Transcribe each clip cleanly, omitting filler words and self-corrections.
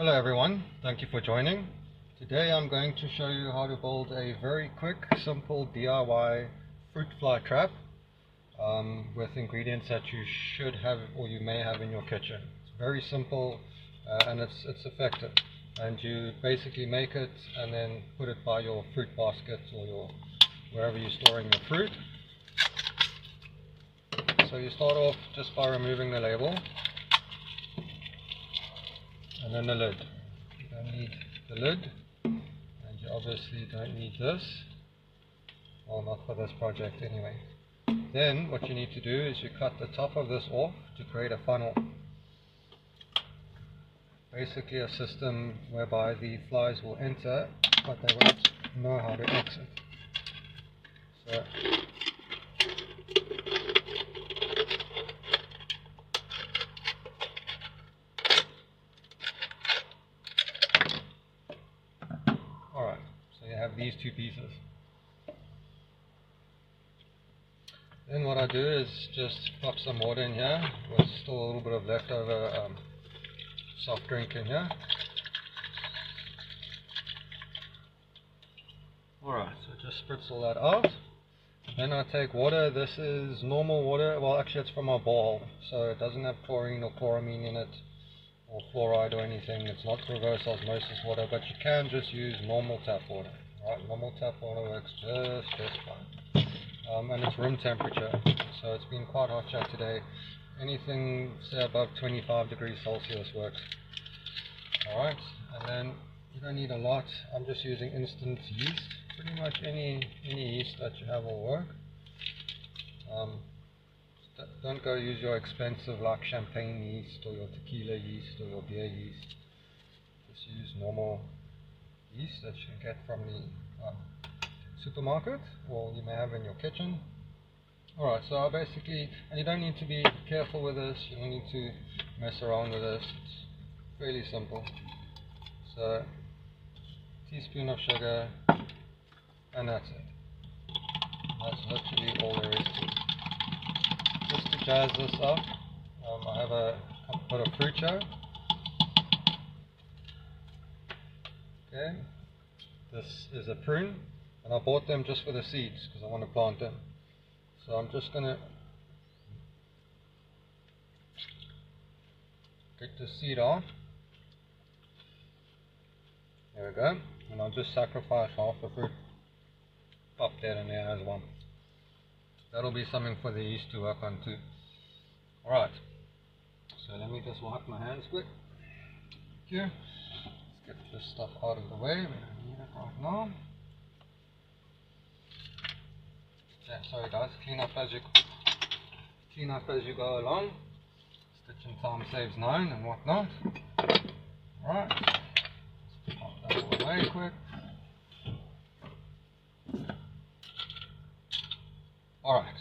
Hello everyone, thank you for joining. Today I'm going to show you how to build a very quick, simple DIY fruit fly trap with ingredients that you should have or you may have in your kitchen. It's very simple and it's effective, and you basically make it and then put it by your fruit basket or wherever you're storing your fruit. So you start off just by removing the label and then the lid. You don't need the lid, and you obviously don't need this, well, not for this project anyway. Then what you need to do is you cut the top of this off to create a funnel, basically a system whereby the flies will enter but they won't know how to exit. So alright, so you have these two pieces. Then what I do is just pop some water in here with still a little bit of leftover soft drink in here. Alright, so just spritz all that out. Then I take water. This is normal water, well actually it's from our bowl, so it doesn't have chlorine or chloramine in it or fluoride or anything. It's not reverse osmosis water, but you can just use normal tap water. Right, normal tap water works just fine. And it's room temperature, so it's been quite hot here today. Anything say above 25 degrees Celsius works. Alright, and then you don't need a lot. I'm just using instant yeast. Pretty much any yeast that you have will work. Don't go use your expensive like champagne yeast or your tequila yeast or your beer yeast. Just use normal yeast that you can get from the supermarket or you may have in your kitchen. Alright, so I basically, and you don't need to be careful with this, you don't need to mess around with this, it's fairly simple. So, teaspoon of sugar, and that's it. That's literally all there is to it. Just to jazz this up, I have a bit of fruit show. Okay, this is a prune, and I bought them just for the seeds because I want to plant them. So I'm just going to get the seed off. There we go, and I'll just sacrifice half the fruit. Pop that in there as one. That'll be something for the yeast to work on too. Alright, so let me just wipe my hands quick. Thank you. Let's get this stuff out of the way. We don't need it right now. Sorry guys, clean up as you go along. Stitching time saves 9 and whatnot. Alright, let's pop that all away quick. Alright,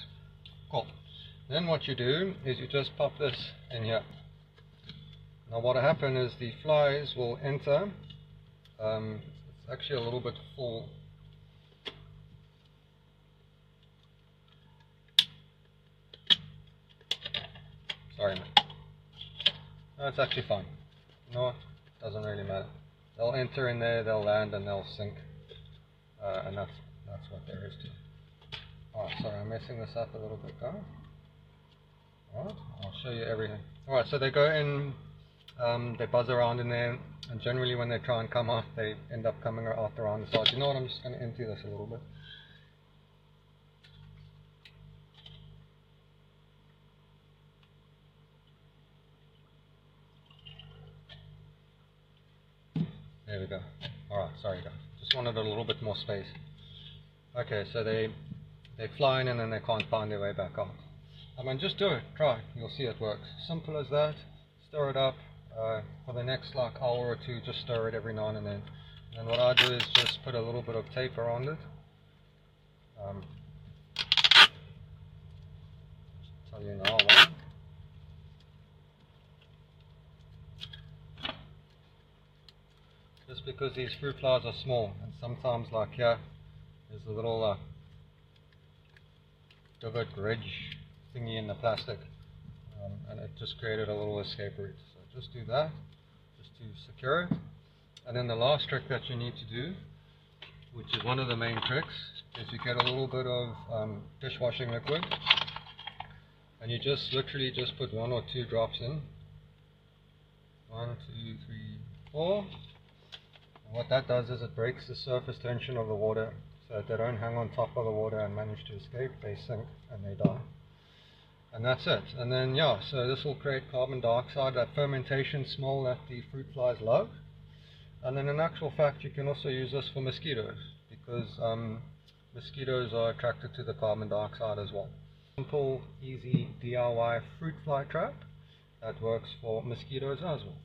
cool. Then what you do is you just pop this in here. Now what will happen is the flies will enter. It's actually a little bit full. Sorry man. No, it's actually fine. No, it doesn't really matter. They'll enter in there, they'll land and they'll sink. And that's what there is to it. Alright, sorry, I'm messing this up a little bit, guys. Alright, I'll show you everything. Alright, so they go in, they buzz around in there, and generally when they try and come out, they end up coming out around the side. You know what, I'm just going to empty this a little bit. There we go. Alright, sorry guys. Just wanted a little bit more space. Okay, so they fly in and then they can't find their way back out. I mean, just do it, try, you'll see it works. Simple as that. Stir it up for the next like hour or two, just stir it every now and then. And what I do is just put a little bit of tape around it. Tell you now why. Just because these fruit flies are small, and sometimes like here, there's a little divot ridge thingy in the plastic, and it just created a little escape route. So just do that, just to secure it. And then the last trick that you need to do, which is one of the main tricks, is you get a little bit of dishwashing liquid, and you just literally just put 1 or 2 drops in. 1, 2, 3, 4. And what that does is it breaks the surface tension of the water, so that they don't hang on top of the water and manage to escape. They sink and they die. And that's it. And then yeah, so this will create carbon dioxide, that fermentation smell that the fruit flies love. And then in actual fact, you can also use this for mosquitoes, because mosquitoes are attracted to the carbon dioxide as well. Simple, easy DIY fruit fly trap that works for mosquitoes as well.